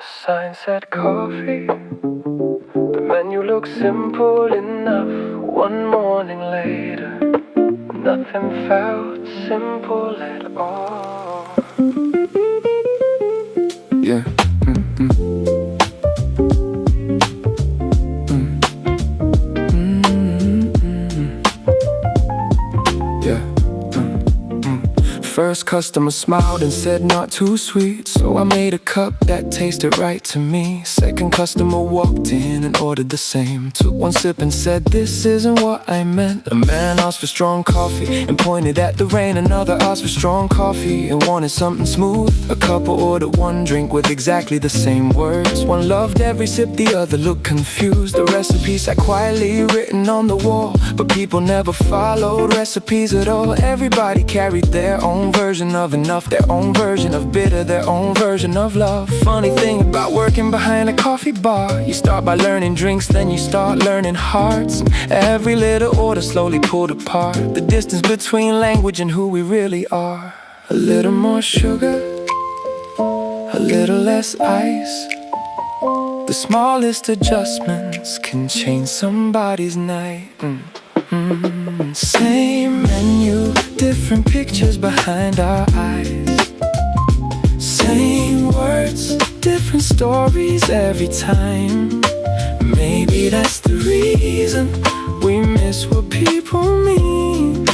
sign said coffee. The menu looked simple enough. One morning later, nothing felt simple at all. Yeah. First customer smiled and said not too sweet, so I made a cup that tasted right to me. Second customer walked in and ordered the same. Took one sip and said, this isn't what I meant. A man asked for strong coffee and pointed at the rain. Another asked for strong coffee and wanted something smooth. A couple ordered one drink with exactly the same words. One loved every sip, the other looked confused. The recipe sat quietly written on the wall, but people never followed recipes at all. Everybody carried their own version of enough, their own version of bitter, their own version of love. Funny thing about working behind a coffee bar, you start by learning drinks, then you start learning hearts. Every little order slowly pulled apart the distance between language and who we really are. A little more sugar, a little less ice. The smallest adjustments can change somebody's night. Same menu, different pictures behind our eyes. Same words, different stories every time. Maybe that's the reason we miss what people mean.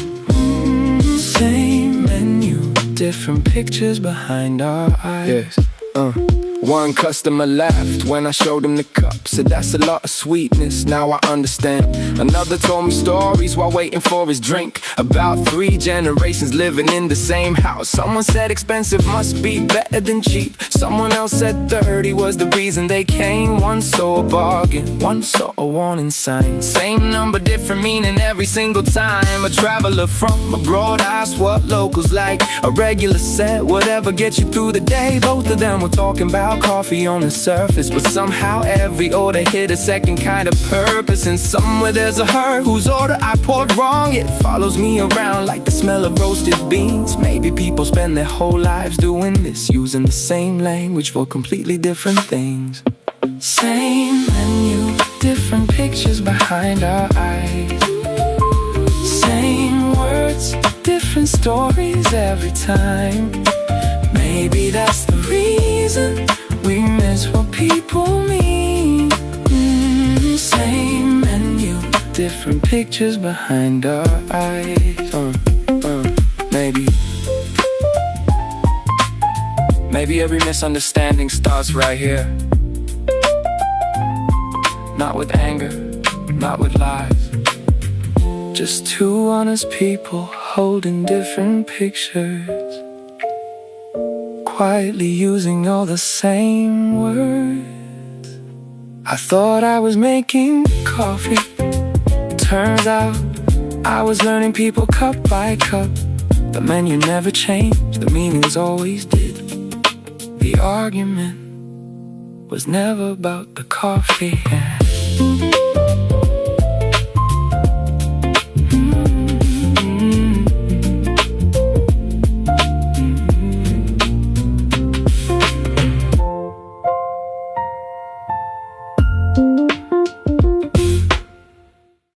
Same menu, different pictures behind our eyes. Yes. One customer laughed when I showed him the cup, said that's a lot of sweetness, now I understand. Another told me stories while waiting for his drink, about 3 generations living in the same house. Someone said expensive must be better than cheap. Someone else said 30 was the reason they came. One saw a bargain, one saw a warning sign. Same number, different meaning every single time. A traveler from abroad asked what locals like. A regular said whatever gets you through the day. Both of them were talking about coffee on the surface, but somehow every order hit a second kind of purpose. And somewhere there's a her whose order I poured wrong. It follows me around like the smell of roasted beans. Maybe people spend their whole lives doing this, using the same language for completely different things. Same menu, different pictures behind our eyes. Same words, different stories every time. Maybe that's the reason we miss what people mean. Same menu, different pictures behind our eyes. Maybe every misunderstanding starts right here. Not with anger, not with lies. Just two honest people holding different pictures, quietly using all the same words. I thought I was making coffee. Turns out I was learning people cup by cup. The menu never changed, the meanings always did. The argument was never about the coffee.